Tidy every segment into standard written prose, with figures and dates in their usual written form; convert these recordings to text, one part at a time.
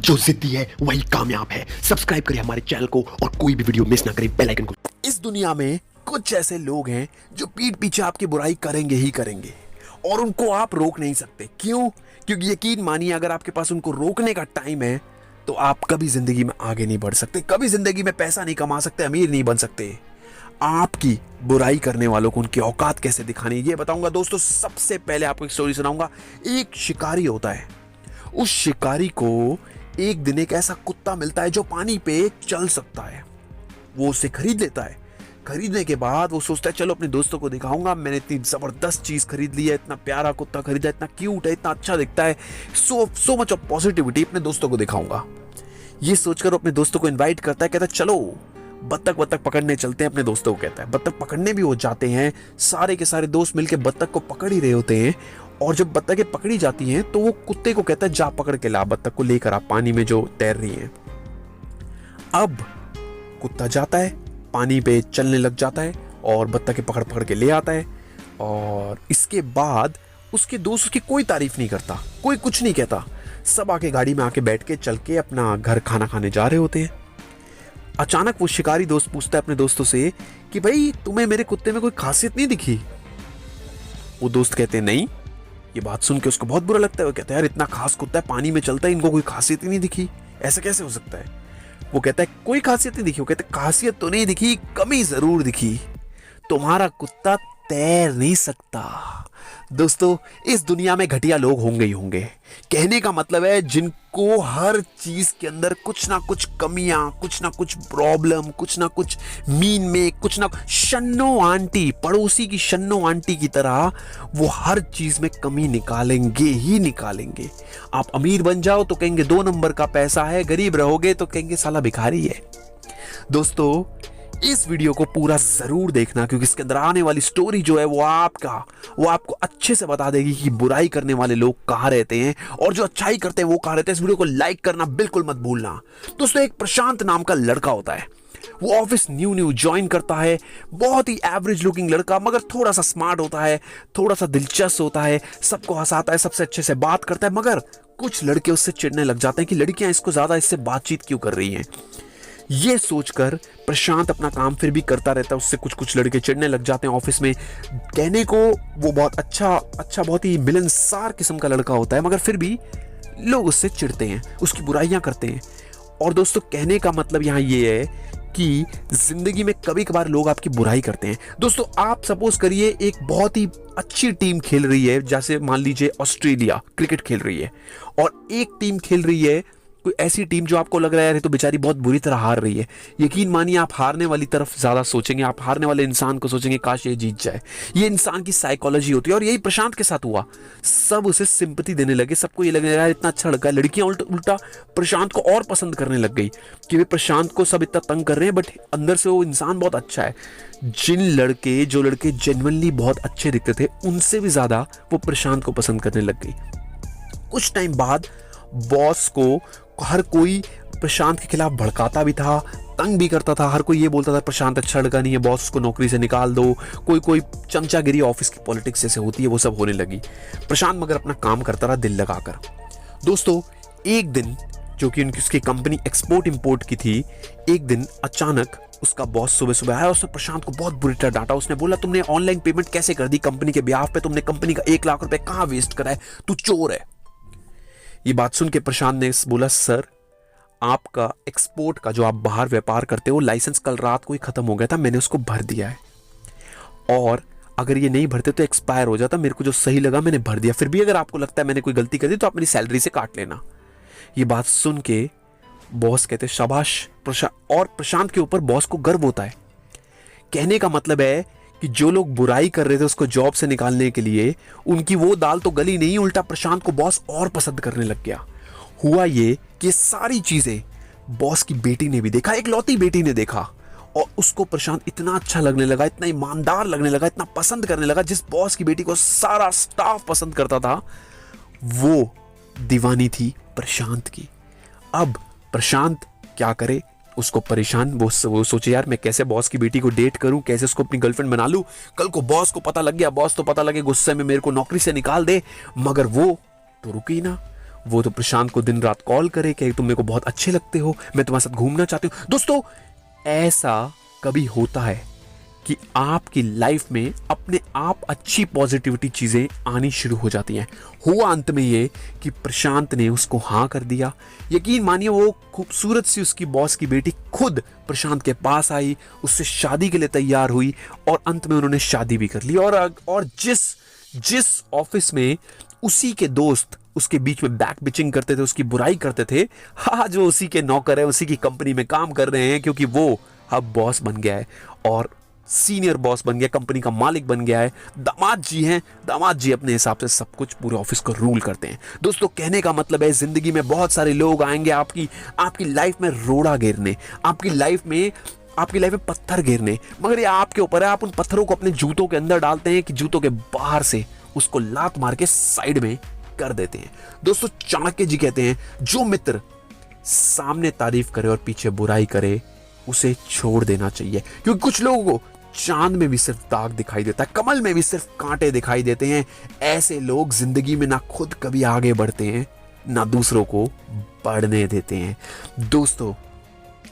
जो जिद्दी है वही कामयाब है। सब्सक्राइब करिए हमारे चैनल को और कोई भी वीडियो मिस ना करें, बेल आइकन को। इस दुनिया में कुछ ऐसे लोग हैं जो पीठ पीछे आपकी बुराई करेंगे ही करेंगे और उनको आप रोक नहीं सकते। क्यों? क्योंकि यकीन मानिए, अगर आपके पास उनको रोकने का टाइम है तो आप कभी जिंदगी में आगे नहीं बढ़ सकते, कभी जिंदगी में पैसा नहीं कमा सकते, अमीर नहीं बन सकते। आपकी बुराई करने वालों को उनकी औकात कैसे दिखानी है ये बताऊंगा दोस्तों। सबसे पहले आपको एक स्टोरी सुनाऊंगा। एक शिकारी होता है। उस शिकारी को एक दिन एक ऐसा कुत्ता मिलता है जो पानी पे चल सकता है। वो उसे खरीद लेता है। खरीदने के बाद वो सोचता है चलो अपने दोस्तों को दिखाऊंगा, मैंने इतनी जबरदस्त चीज खरीद ली है, इतना प्यारा कुत्ता खरीदा, इतना क्यूट है, इतना अच्छा दिखता है, सो मच ऑफ पॉजिटिविटी, अपने दोस्तों को दिखाऊंगा। ये सोचकर अपने दोस्तों को इनवाइट करता है, कहता है चलो बत्तख पकड़ने चलते हैं। अपने दोस्तों को कहता है। बत्तख पकड़ने भी हो जाते हैं। सारे के सारे दोस्त मिलकर बत्तख को पकड़ ही रहे होते हैं और जब बत्तखें पकड़ी जाती हैं तो वो कुत्ते को कहता है जा पकड़ के ला बत्तख को, लेकर आप पानी में जो तैर रही है। अब कुत्ता जाता है, पानी पे चलने लग जाता है और बत्तखें पकड़ पकड़ के ले आता है। और इसके बाद उसके दोस्त उसकी कोई तारीफ नहीं करता, कोई कुछ नहीं कहता। सब आके गाड़ी में आके बैठ के चल के अपना घर खाना खाने जा रहे होते हैं। अचानक वो शिकारी दोस्त पूछता है अपने दोस्तों से कि भाई तुम्हें मेरे कुत्ते में कोई खासियत नहीं दिखी? वो दोस्त कहते हैं नहीं। ये बात सुन के उसको बहुत बुरा लगता है। वो कहता है यार इतना खास कुत्ता है, पानी में चलता है, इनको कोई खासियत ही नहीं दिखी, ऐसा कैसे हो सकता है? वो कहता है कोई खासियत नहीं दिखी। वो कहते खासियत तो नहीं दिखी, कमी जरूर दिखी, तुम्हारा कुत्ता तैर नहीं सकता। दोस्तों, इस दुनिया में घटिया लोग होंगे ही होंगे। कहने का मतलब है जिनको हर चीज के अंदर कुछ ना कुछ कमियां, कुछ ना कुछ प्रॉब्लम, कुछ ना कुछ मीन में कुछ ना शन्नो आंटी, पड़ोसी की शन्नो आंटी की तरह वो हर चीज में कमी निकालेंगे ही निकालेंगे। आप अमीर बन जाओ तो कहेंगे 2 नंबर का पैसा है, गरीब रहोगे तो कहेंगे साला भिखारी है। दोस्तों, इस वीडियो को पूरा जरूर देखना क्योंकि इसके अंदर आने वाली स्टोरी जो है वो आपको अच्छे से बता देगी कि बुराई करने वाले लोग कहां रहते हैं और जो अच्छाई करते हैं वो कहां रहते हैं। इस वीडियो को लाइक करना बिल्कुल मत भूलना। दोस्तों, एक प्रशांत नाम का लड़का होता है। वो ऑफिस न्यू ज्वाइन करता है। बहुत ही एवरेज लुकिंग लड़का, मगर थोड़ा सा स्मार्ट होता है, थोड़ा सा दिलचस्प होता है, सबको हंसाता है, सबसे अच्छे से बात करता है। मगर कुछ लड़के उससे चिढ़ने लग जाते हैं कि लड़कियां इसको ज्यादा इससे बातचीत क्यों कर रही हैं। ये सोचकर प्रशांत अपना काम फिर भी करता रहता है। उससे कुछ लड़के चिढ़ने लग जाते हैं ऑफिस में। कहने को वो बहुत अच्छा बहुत ही मिलनसार किस्म का लड़का होता है, मगर फिर भी लोग उससे चिढ़ते हैं, उसकी बुराइयां करते हैं। और दोस्तों, कहने का मतलब यहाँ ये है कि जिंदगी में कभी कभार लोग आपकी बुराई करते हैं। दोस्तों, आप सपोज करिए एक बहुत ही अच्छी टीम खेल रही है, जैसे मान लीजिए ऑस्ट्रेलिया क्रिकेट खेल रही है, और एक टीम खेल रही है कोई ऐसी टीम जो आपको लग रहा है तो बेचारी बहुत बुरी तरह हार रही है। यकीन मानिए आप हारने वाली तरफ ज्यादा सोचेंगे, आप हारने वाले इंसान को सोचेंगे काश ये जीत जाए। ये इंसान की साइकोलॉजी होती है और यही प्रशांत के साथ हुआ। सब उसे सिंपैथी देने लगे, सबको ये लगने लगा इतना अच्छा लड़का है। लड़कियां उल्टा प्रशांत को और पसंद करने लग गई कि वे प्रशांत को सब इतना तंग कर रहे हैं बट अंदर से वो इंसान बहुत अच्छा है। जो लड़के जेन्युइनली बहुत अच्छे दिखते थे उनसे भी ज्यादा वो प्रशांत को पसंद करने लग गई। कुछ टाइम बाद बॉस को हर कोई प्रशांत के खिलाफ भड़काता भी था, तंग भी करता था। हर कोई ये बोलता था प्रशांत अच्छा लड़का नहीं है, बॉस उसको नौकरी से निकाल दो। कोई चमचागिरी ऑफिस की पॉलिटिक्स जैसे होती है वो सब होने लगी। प्रशांत मगर अपना काम करता रहा दिल लगाकर। दोस्तों, एक दिन जो कि उसकी कंपनी एक्सपोर्ट इंपोर्ट की थी, एक दिन अचानक उसका बॉस सुबह आया। उसने प्रशांत को बहुत बुरी तरह डांटा। उसने बोला तुमने ऑनलाइन पेमेंट कैसे कर दी कंपनी के ब्याह पे, तुमने कंपनी का 1 लाख रुपए कहां वेस्ट करा है, तू चोर है। ये बात सुन के प्रशांत ने बोला सर, आपका एक्सपोर्ट का जो आप बाहर व्यापार करते हो लाइसेंस कल रात को ही खत्म हो गया था, मैंने उसको भर दिया है और अगर ये नहीं भरते तो एक्सपायर हो जाता। मेरे को जो सही लगा मैंने भर दिया, फिर भी अगर आपको लगता है मैंने कोई गलती कर दी तो आप मेरी सैलरी से काट लेना। ये बात सुन के बॉस कहते शाबाश प्रशांत, और प्रशांत के ऊपर बॉस को गर्व होता है। कहने का मतलब है कि जो लोग बुराई कर रहे थे उसको जॉब से निकालने के लिए, उनकी वो दाल तो गली नहीं, उल्टा प्रशांत को बॉस और पसंद करने लग गया। हुआ ये कि सारी चीजें बॉस की बेटी ने भी देखा, एक लौती बेटी ने देखा, और उसको प्रशांत इतना अच्छा लगने लगा, इतना ईमानदार लगने लगा, इतना पसंद करने लगा। जिस बॉस की बेटी को सारा स्टाफ पसंद करता था वो दीवानी थी प्रशांत की। अब प्रशांत क्या करे, उसको परेशान, वो सोचे यार मैं कैसे बॉस की बेटी को डेट करूं, कैसे उसको अपनी गर्लफ्रेंड बना लूं। कल को बॉस को पता लग गया, बॉस तो पता लगे गुस्से में मेरे को नौकरी से निकाल दे। मगर वो तो रुकी ना, वो तो प्रशांत को दिन रात कॉल करे कि तुम मेरे को बहुत अच्छे लगते हो, मैं तुम्हारे साथ घूमना चाहती हूँ। दोस्तों, ऐसा कभी होता है कि आपकी लाइफ में अपने आप अच्छी पॉजिटिविटी चीजें आनी शुरू हो जाती हैं। हुआ अंत में ये कि प्रशांत ने उसको हाँ कर दिया। यकीन मानिए, वो खूबसूरत सी उसकी बॉस की बेटी खुद प्रशांत के पास आई, उससे शादी के लिए तैयार हुई और अंत में उन्होंने शादी भी कर ली। और जिस ऑफिस में उसी के दोस्त उसके बीच में बैक बिचिंग करते थे, उसकी बुराई करते थे, आज वो उसी के नौकर है, उसी की कंपनी में काम कर रहे हैं, क्योंकि वो अब बॉस बन गया है और सीनियर बॉस बन गया, कंपनी का मालिक बन गया है। दामाद जी हैं, दामाद जी अपने हिसाब से सब कुछ पूरे ऑफिस को रूल करते हैं। दोस्तों, कहने का मतलब है, जिंदगी में बहुत सारे लोग आएंगे आपकी लाइफ में रोड़ा गिरने, आपकी लाइफ में पत्थर गिरने, मगर ये आपके ऊपर है। आप उन पत्थरों को अपने जूतों के अंदर डालते हैं कि जूतों के बाहर से उसको लात मार के साइड में कर देते हैं। दोस्तों, चाणक्य जी कहते हैं, जो मित्र सामने तारीफ करे और पीछे बुराई करे, उसे छोड़ देना चाहिए, क्योंकि कुछ लोगों को चांद में भी सिर्फ दाग दिखाई देता है, कमल में भी सिर्फ कांटे दिखाई देते हैं। ऐसे लोग जिंदगी में ना खुद कभी आगे बढ़ते हैं, ना दूसरों को बढ़ने देते हैं। दोस्तों,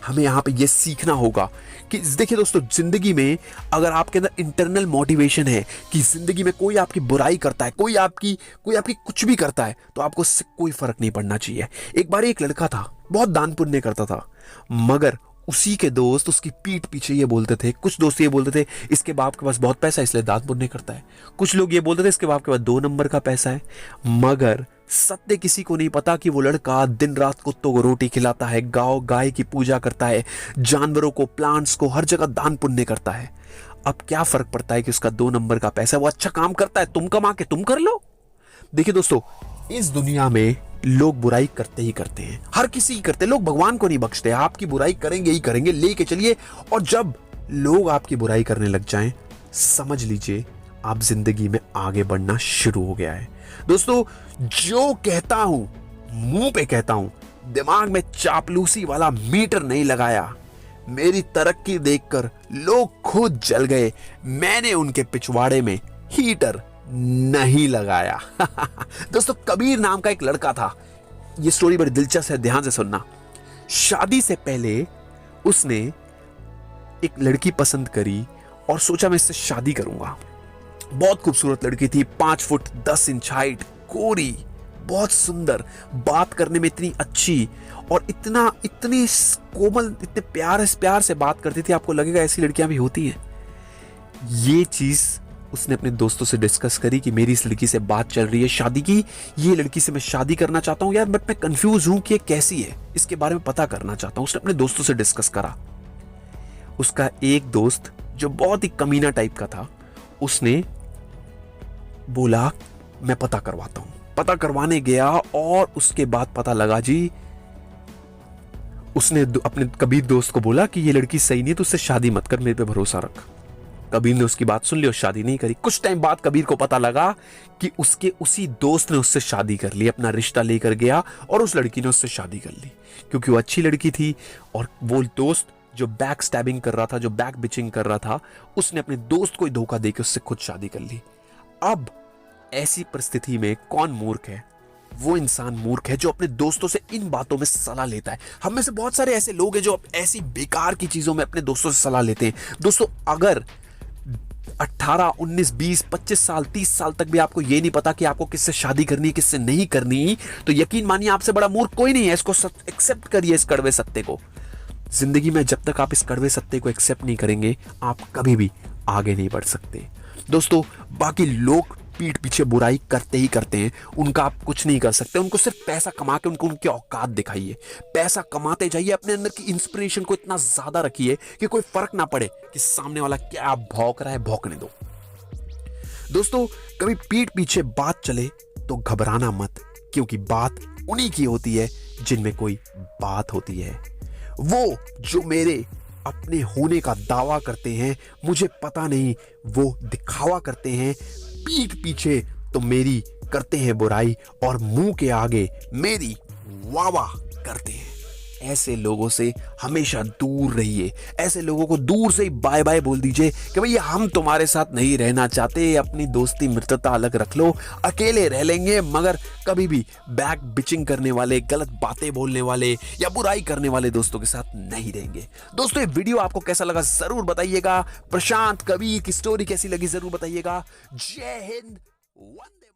हमें यहाँ पे ये सीखना होगा कि देखिए दोस्तों, जिंदगी में अगर आपके अंदर इंटरनल मोटिवेशन है कि जिंदगी में कोई आपकी बुराई करता है, कोई आपकी कुछ भी करता है, तो आपको उससे कोई फर्क नहीं पड़ना चाहिए। एक बार एक लड़का था, बहुत दान पुण्य करता था, मगर उसी के दोस्त उसकी पीठ पीछे ये बोलते थे, कुछ दोस्त ये बोलते थे, इसके बाप के पास बहुत पैसा है इसलिए दान पुण्य करता है। कुछ लोग ये बोलते थे, इसके बाप के पास 2 नंबर का पैसा है। मगर सत्य किसी को नहीं पता कि वो लड़का दिन रात कुत्तों को रोटी खिलाता है, गाय की पूजा करता है, जानवरों को, प्लांट्स को, हर जगह दान पुण्य करता है। अब क्या फर्क पड़ता है कि उसका 2 नंबर का पैसा है, वो अच्छा काम करता है, तुम कमा के तुम कर लो। देखिए दोस्तों, इस दुनिया में लोग बुराई करते ही करते हैं, हर किसी की करते हैं। लोग भगवान को नहीं बख्शते, आपकी बुराई करेंगे ही करेंगे, लेके चलिए। और जब लोग आपकी बुराई करने लग जाएं, समझ लीजिए आप जिंदगी में आगे बढ़ना शुरू हो गया है। दोस्तों, जो कहता हूं मुंह पे कहता हूं, दिमाग में चापलूसी वाला मीटर नहीं लगाया। मेरी तरक्की देखकर लोग खुद जल गए, मैंने उनके पिछवाड़े में हीटर नहीं लगाया। दोस्तों, कबीर नाम का एक लड़का था। ये स्टोरी बड़ी दिलचस्प है, ध्यान से सुनना। शादी से पहले उसने एक लड़की पसंद करी और सोचा मैं इससे शादी करूंगा। बहुत खूबसूरत लड़की थी, 5 फुट 10 इंच हाइट, गोरी, बहुत सुंदर, बात करने में इतनी अच्छी और इतनी कोमल, इतने प्यार से बात करती थी, आपको लगेगा ऐसी लड़कियां भी होती हैं। ये चीज उसने अपने दोस्तों से डिस्कस करी कि मेरी इस लड़की से बात चल रही है शादी की, ये लड़की से मैं शादी करना चाहता हूं यार, बट मैं कंफ्यूज हूं कि ये कैसी है, इसके बारे में पता करना चाहता हूं। उसने अपने दोस्तों से डिस्कस करा। उसका एक दोस्त जो बहुत ही कमीना टाइप का था, उसने बोला मैं पता करवाता हूं। पता करवाने गया और उसके बाद पता लगा जी, उसने अपने कबीर दोस्त को बोला कि ये लड़की सही नहीं है, तो उससे शादी मत कर, मेरे पे भरोसा रख। कबीर ने उसकी बात सुन ली और शादी नहीं करी। कुछ टाइम बाद कबीर को पता लगा कि उसके उसी दोस्त ने उससे शादी कर ली, अपना रिश्ता लेकर गया और उस लड़की ने उससे शादी कर ली, क्योंकि वो अच्छी लड़की थी। और वो दोस्त जो बैक स्टैबिंग कर रहा था, जो बैक बिचिंग कर रहा था, उसने अपने दोस्त को ही धोखा देकर उससे खुद शादी कर ली। अब ऐसी परिस्थिति में कौन मूर्ख है? वो इंसान मूर्ख है जो अपने दोस्तों से इन बातों में सलाह लेता है। हम में से बहुत सारे ऐसे लोग हैं जो ऐसी बेकार की चीजों में अपने दोस्तों से सलाह लेते हैं। दोस्तों, अगर 18, 19, 20, 25 साल, 30 साल तक भी आपको ये नहीं पता कि आपको किससे शादी करनी है, किससे नहीं करनी, तो यकीन मानिए आपसे बड़ा मूर्ख कोई नहीं है। इसको एक्सेप्ट करिए, इस कड़वे सत्य को। जिंदगी में जब तक आप इस कड़वे सत्य को एक्सेप्ट नहीं करेंगे, आप कभी भी आगे नहीं बढ़ सकते। दोस्तों, बाकी लोग पीठ पीछे बुराई करते ही करते हैं, उनका आप कुछ नहीं कर सकते। उनको सिर्फ पैसा कमा के उनको उनकी औकात दिखाइए, पैसा कमाते जाइए, अपने अंदर की इंस्पिरेशन को इतना ज्यादा रखिए कि कोई फर्क ना पड़े कि सामने वाला क्या भौंक रहा है, भौंकने दो। दोस्तों, कभी पीठ पीछे बात चले तो घबराना मत, क्योंकि बात उन्हीं की होती है जिनमें कोई बात होती है। वो जो मेरे अपने होने का दावा करते हैं, मुझे पता नहीं वो दिखावा करते हैं, पीठ पीछे तो मेरी करते हैं बुराई और मुंह के आगे मेरी वाह वाह करते हैं। ऐसे लोगों से हमेशा दूर रहिए। ऐसे लोगों को दूर से ही बाय बाय बोल दीजिए कि भैया हम तुम्हारे साथ नहीं रहना चाहते, अपनी दोस्ती मित्रता अलग रख लो, अकेले रह लेंगे, मगर कभी भी बैक बिचिंग करने वाले, गलत बातें बोलने वाले या बुराई करने वाले दोस्तों के साथ नहीं रहेंगे। दोस्तों, ये वीडियो आपको कैसा लगा जरूर बताइएगा। प्रशांत कबीर की स्टोरी कैसी लगी जरूर बताइएगा। जय हिंद, वंदे